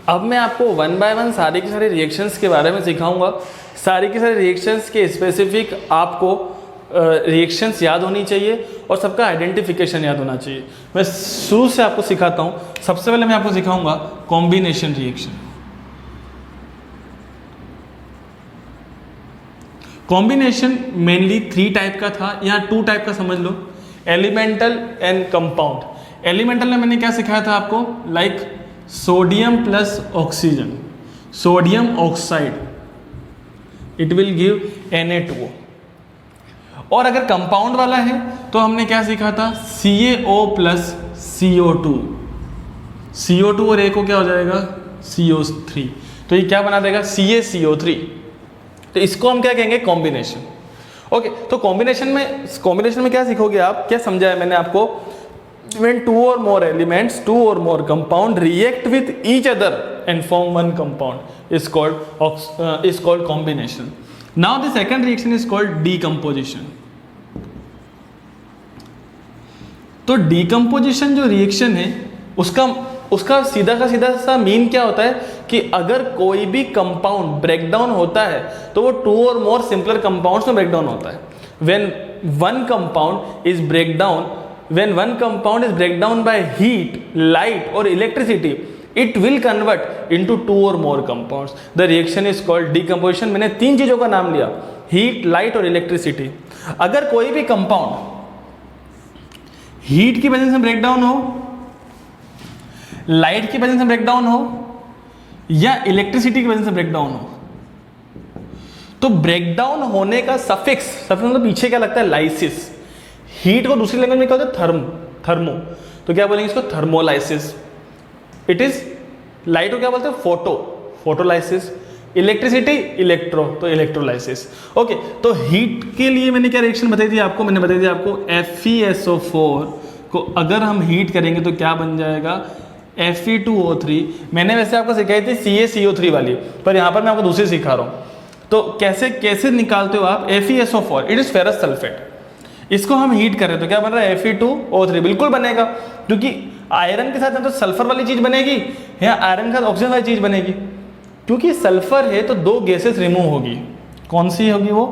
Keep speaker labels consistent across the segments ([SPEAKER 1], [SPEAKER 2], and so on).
[SPEAKER 1] अब मैं आपको वन बाय वन सारे के सारे रिएक्शंस के बारे में सिखाऊंगा। सारे के सारे रिएक्शंस के स्पेसिफिक आपको रिएक्शंस याद होनी चाहिए और सबका आइडेंटिफिकेशन याद होना चाहिए। मैं शुरू से आपको सिखाता हूँ। सबसे पहले मैं आपको सिखाऊंगा combination reaction. Combination mainly 3 type का था, यहाँ 2 टाइप का समझ लो, एलिमेंटल एंड कंपाउंड। एलिमेंटल में मैंने क्या सिखाया था आपको, like sodium plus oxygen, sodium oxide, it will give Na2O। और अगर कंपाउंड वाला है तो हमने क्या सीखा था, CaO प्लस CO2, CO2 और A को क्या हो जाएगा, CO3, तो ये क्या बना देगा, CaCO3। तो इसको हम क्या कहेंगे, कॉम्बिनेशन। ओके, तो कॉम्बिनेशन में क्या सीखोगे आप, क्या समझा है मैंने आपको, when 2 or more elements, 2 or more compound react with each other and form one compound is called combination. Now the second reaction is called decomposition. तो decomposition जो रिएक्शन है उसका सीधा का सीधा सा मीन क्या होता है कि अगर कोई भी कंपाउंड ब्रेकडाउन होता है तो वो 2 और मोर सिंपलर कंपाउंड्स में ब्रेकडाउन होता है। when one compound is breakdown by heat, light or electricity, it will convert into 2 or more compounds. The reaction is called decomposition. मैंने 3 चीजों का नाम लिया, हीट, लाइट और इलेक्ट्रिसिटी। अगर कोई भी कंपाउंड हीट की वजह से ब्रेकडाउन हो, लाइट की वजह से ब्रेकडाउन हो या इलेक्ट्रिसिटी की वजह से ब्रेकडाउन हो, तो ब्रेकडाउन होने का सफिक्स मतलब पीछे क्या लगता है, लाइसिस। हीट को दूसरी लैंग्वेज में क्या होता है, थर्मो, तो क्या बोलेंगे इसको, थर्मोलाइसिस। इट इज लाइट को क्या बोलते हैं, फोटोलाइसिस। इलेक्ट्रिसिटी, इलेक्ट्रो, तो इलेक्ट्रोलाइसिस। ओके, तो हीट के लिए मैंने क्या रिएक्शन बताई थी आपको, मैंने बताई थी आपको FeSO4 को अगर हम हीट करेंगे तो क्या बन जाएगा, Fe2O3। मैंने वैसे आपको सिखाई थी CaCO3 वाली, पर यहाँ पर मैं आपको दूसरी सिखा रहा हूँ। तो कैसे निकालते हो आप, FeSO4, it is ferrous sulphate. इसको हम हीट कर रहे हैं तो क्या बन रहा है, Fe2O3, बिल्कुल बनेगा, क्योंकि आयरन के साथ ना तो सल्फर वाली चीज बनेगी या आयरन के साथ ऑक्सीजन वाली चीज बनेगी। क्योंकि सल्फर है तो 2 गैसेस रिमूव होगी, कौन सी होगी वो,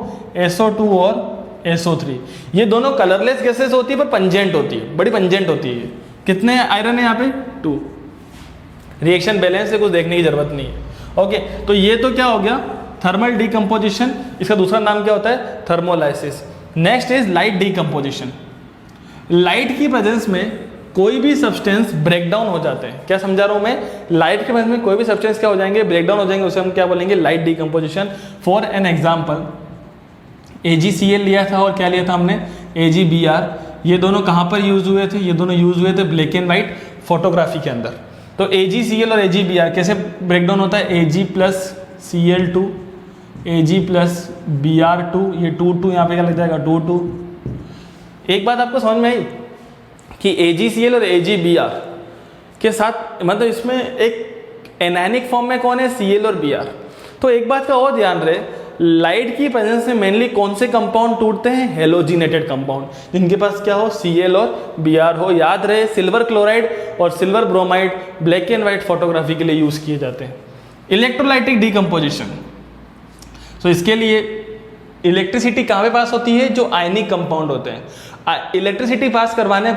[SPEAKER 1] SO2 और SO3। ये दोनों कलरलेस गैसेस होती है पर पंजेंट होती है, बड़ी पंजेंट होती है। कितने आयरन है यहाँ पे, 2। रिएक्शन बैलेंस से कुछ देखने की जरूरत नहीं है। ओके, तो ये तो क्या हो गया, थर्मल डिकम्पोजिशन। इसका दूसरा नाम क्या होता है, thermolysis. Next is light decomposition. Light की प्रेजेंस में कोई भी सब्सटेंस ब्रेकडाउन हो जाते हैं। क्या समझा रहा हूं मैं, लाइट के प्रेजेंस में कोई भी सब्सटेंस क्या हो जाएंगे, ब्रेकडाउन हो जाएंगे, उसे हम क्या बोलेंगे, light decomposition. For an example, AgCl लिया था और क्या लिया था हमने, AgBr। ये दोनों कहाँ पर यूज हुए थे, ये दोनों यूज हुए थे ब्लैक एंड व्हाइट फोटोग्राफी के अंदर। तो AgCl और AgBr कैसे ब्रेकडाउन होता है, Ag plus Cl2, Ag plus Br2, ये 2 यहाँ पे क्या लग जाएगा, 2 एक बात आपको समझ में आई कि AgCl और AgBr के साथ मतलब इसमें एक एनायनिक फॉर्म में कौन है, Cl और Br। तो एक बात का और ध्यान रहे, लाइट की प्रेजेंस में मेनली कौन से कंपाउंड टूटते हैं, हेलोजिनेटेड कंपाउंड, जिनके पास क्या हो, Cl और Br हो। याद रहे, सिल्वर क्लोराइड और silver bromide black and white photography के लिए यूज किए जाते हैं। इलेक्ट्रोलाइटिक डिकम्पोजिशन, तो इसके लिए इलेक्ट्रिसिटी कहाँ पे पास होती है, जो आयनिक कंपाउंड होते हैं। इलेक्ट्रिसिटी पास करवाने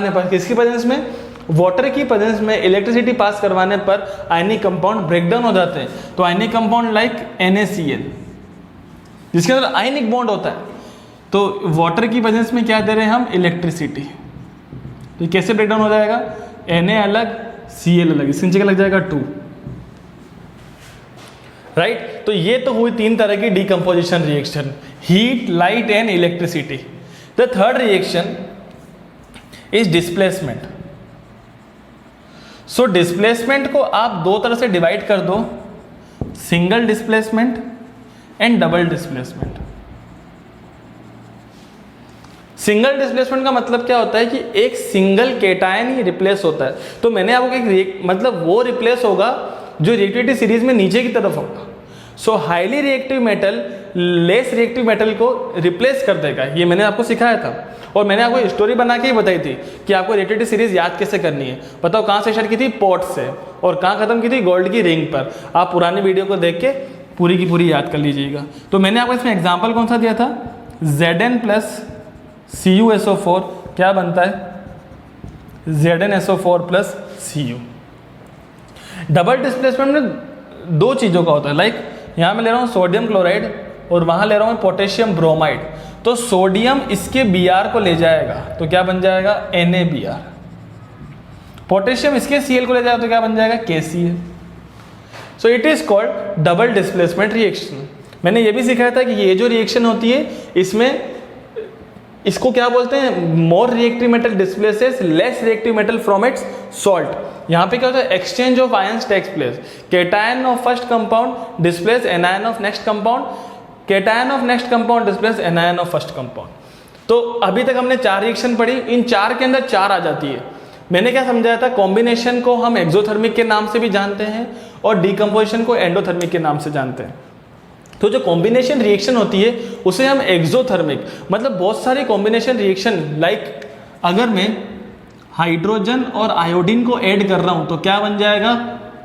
[SPEAKER 1] पर किसकी प्रेजेंस में, वाटर की प्रेजेंस में इलेक्ट्रिसिटी पास करवाने पर आयनिक कंपाउंड ब्रेकडाउन हो जाते हैं। तो आयनिक कंपाउंड लाइक NaCl, जिसके अंदर आयनिक बॉन्ड होता है, तो वाटर की प्रेजेंस में क्या दे रहे हैं हम, इलेक्ट्रिसिटी। तो कैसे ब्रेकडाउन हो जाएगा, Na अलग Cl अलग, इसके नीचे क्या लग जाएगा, 2, राइट। तो ये तो हुई 3 तरह की decomposition reaction, heat, light and electricity. The third reaction is displacement. So displacement को आप 2 तरह से डिवाइड कर दो, single displacement and double displacement. Single displacement का मतलब क्या होता है कि एक सिंगल केटायन ही रिप्लेस होता है। तो मैंने आपको मतलब वो रिप्लेस होगा जो रिएक्टिविटी सीरीज में नीचे की तरफ होगा। सो highly reactive metal less reactive metal को रिप्लेस कर देगा। ये मैंने आपको सिखाया था और मैंने आपको स्टोरी बना के ही बताई थी कि आपको रिलेटिविटी सीरीज याद कैसे करनी है। बताओ कहाँ से स्टार्ट की थी? पॉट से, और कहाँ खत्म की थी? गोल्ड की रिंग पर। आप पुरानी वीडियो को देख के पूरी की पूरी याद कर लीजिएगा। तो मैंने आपको इसमें एग्जाम्पल कौन सा दिया था? Zn प्लस CuSO4 क्या बनता है? ZnSO4 plus Cu। Double displacement में दो चीज़ों का होता है, लाइक यहाँ मैं ले रहा हूँ सोडियम क्लोराइड और वहाँ ले रहा हूँ पोटेशियम ब्रोमाइड। तो सोडियम इसके Br को ले जाएगा तो क्या बन जाएगा? NaBr। पोटेशियम इसके Cl को ले जाएगा तो क्या बन जाएगा? KCl। So it is called double displacement reaction. मैंने ये भी सिखाया था कि ये जो रिएक्शन होती है इसमें इसको क्या बोलते हैं? More reactive metal displaces less reactive metal from its salt. यहाँ पे क्या होता है? Exchange of ions takes place. Cation of first compound displace anion of next compound, cation of next compound displace anion of first compound. तो अभी तक हमने 4 reaction पढ़ी, इन 4 के अंदर 4 आ जाती है। मैंने क्या समझाया था? कॉम्बिनेशन को हम एक्सोथर्मिक के नाम से भी जानते हैं और डीकम्पोजिशन को एंडोथर्मिक के नाम से जानते हैं। तो जो कॉम्बिनेशन रिएक्शन होती है उसे हम एक्सोथर्मिक, मतलब बहुत सारी कॉम्बिनेशन रिएक्शन, लाइक अगर मैं हाइड्रोजन और आयोडीन को ऐड कर रहा हूं तो क्या बन जाएगा?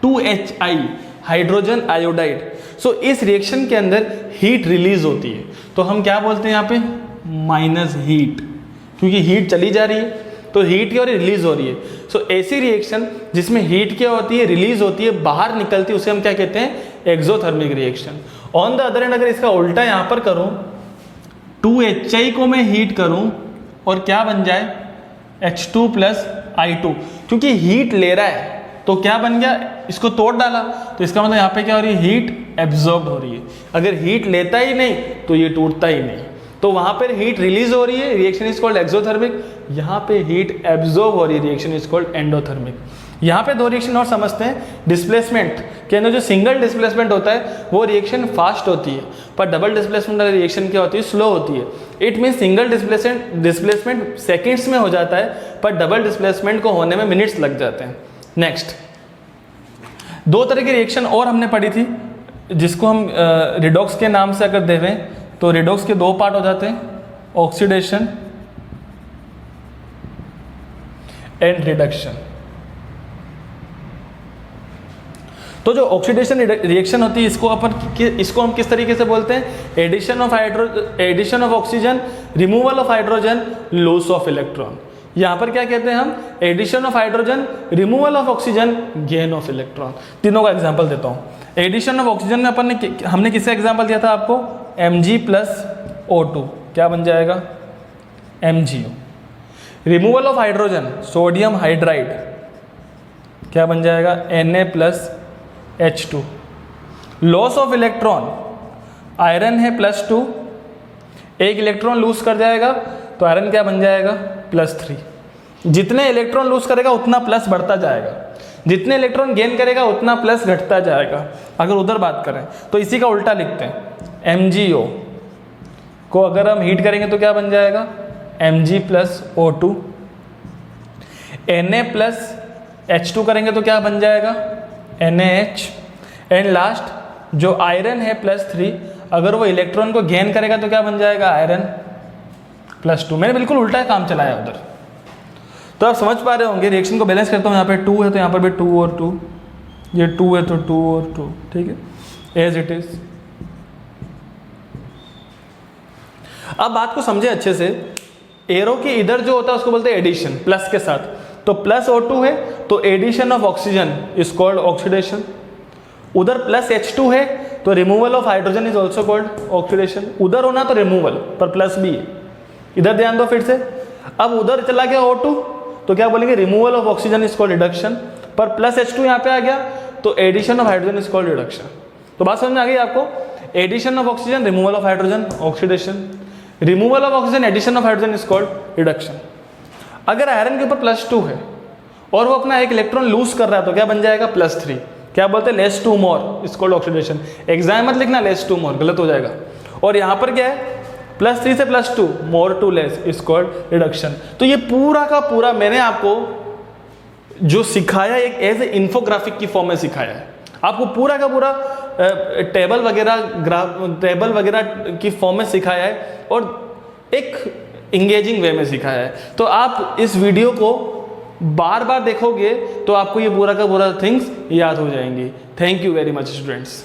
[SPEAKER 1] 2HI, hydrogen iodide. सो इस रिएक्शन के अंदर हीट रिलीज होती है तो हम क्या बोलते हैं यहाँ पे? माइनस हीट, क्योंकि हीट चली जा रही है तो हीट क्या हो रही है? रिलीज हो रही है। सो ऐसी रिएक्शन जिसमें हीट क्या होती है? रिलीज होती है, बाहर निकलती है, उसे हम क्या कहते हैं? Exothermic reaction. On the other and अगर इसका उल्टा यहाँ पर करूँ, 2HI को मैं हीट करूँ और क्या बन जाए? H2 प्लस I2, क्योंकि हीट ले रहा है तो क्या बन गया? इसको तोड़ डाला तो इसका मतलब यहाँ पे क्या हो रही है? हीट एब्जॉर्ब हो रही है। अगर हीट लेता ही नहीं तो ये टूटता ही नहीं, तो वहां पर हीट रिलीज हो रही है, रिएक्शन इज कॉल्ड एक्सोथर्मिक। यहाँ पे हीट एब्जॉर्ब हो रही है, रिएक्शन इज कॉल्ड एंडोथर्मिक। यहाँ पे 2 रिएक्शन और समझते हैं। डिस्प्लेसमेंट के अंदर जो सिंगल डिस्प्लेसमेंट होता है वो रिएक्शन फास्ट होती है, पर डबल डिस्प्लेसमेंट वाली रिएक्शन क्या होती है? स्लो होती है। It mean single displacement seconds में हो जाता है, पर डबल डिस्प्लेसमेंट को होने में मिनट्स लग जाते हैं। नेक्स्ट 2 तरह की रिएक्शन और हमने पढ़ी थी जिसको हम रिडॉक्स के नाम से अगर देवें तो रिडॉक्स के 2 पार्ट हो जाते हैं, ऑक्सीडेशन एंड रिडक्शन। तो जो ऑक्सीडेशन रिएक्शन होती है इसको हम किस तरीके से बोलते हैं? Addition of oxygen, removal of hydrogen, loss of electron. यहाँ पर क्या कहते हैं हम? Addition of hydrogen, removal of oxygen, gain of electron. तीनों का एग्जांपल देता हूँ। एडिशन ऑफ ऑक्सीजन में हमने किसका एग्जांपल दिया था आपको? Mg प्लस O2 क्या बन जाएगा? MgO। Removal of hydrogen, sodium hydride क्या बन जाएगा? Na plus H2। Loss of electron, iron है +2, एक इलेक्ट्रॉन लूज कर जाएगा तो आयरन क्या बन जाएगा? +3। जितने इलेक्ट्रॉन लूज करेगा उतना प्लस बढ़ता जाएगा, जितने इलेक्ट्रॉन गेन करेगा उतना प्लस घटता जाएगा। अगर उधर बात करें तो इसी का उल्टा लिखते हैं। MgO को अगर हम हीट करेंगे तो क्या बन जाएगा? Mg plus O2। Na plus H2 करेंगे तो क्या बन जाएगा? NaH। एंड लास्ट जो आयरन है +3, अगर वो इलेक्ट्रॉन को गेन करेगा तो क्या बन जाएगा? आयरन +2। मैंने बिल्कुल उल्टा काम चलाया उधर। तो आप समझ पा रहे होंगे। रिएक्शन को बैलेंस करता हूँ, यहाँ पे 2 है तो यहाँ पर भी 2 और 2, ये 2 है तो 2 और 2, ठीक है, एज इट इज। अब बात को समझे अच्छे से। एरो के इधर जो होता है उसको बोलते हैं एडिशन, प्लस के साथ। तो प्लस O2 है तो addition of oxygen is called oxidation. उधर प्लस H2 है तो removal of hydrogen is also called oxidation. उधर होना तो रिमूवल, पर प्लस भी है। इधर ध्यान दो फिर से। अब उधर चला गया O2 तो क्या बोलेंगे? Removal of oxygen is called reduction, पर प्लस H2 यहाँ पे आ गया तो addition of hydrogen is called reduction. तो बात समझ में आ गई आपको? Addition of oxygen, removal of hydrogen, oxidation. Removal of oxygen, addition of hydrogen is called reduction. अगर आयरन के ऊपर +2 है और वो अपना एक इलेक्ट्रॉन लूज कर रहा है तो क्या बन जाएगा? +3। क्या बोलते हैं? Less to more is called oxidation. Exam मत लिखना लेस टू मोर, गलत हो जाएगा। और यहाँ पर क्या है? +3 से +2, more to less is called reduction. तो ये पूरा का पूरा मैंने आपको जो सिखाया एक एज ए इंफोग्राफिक की फॉर्म में सिखाया है। आपको पूरा का पूरा टेबल वगैरह की फॉर्म में सिखाया है और एक इंगेजिंग वे में सिखाया है। तो आप इस वीडियो को बार बार देखोगे तो आपको ये पूरा का पूरा थिंग्स याद हो जाएंगी। Thank you very much students.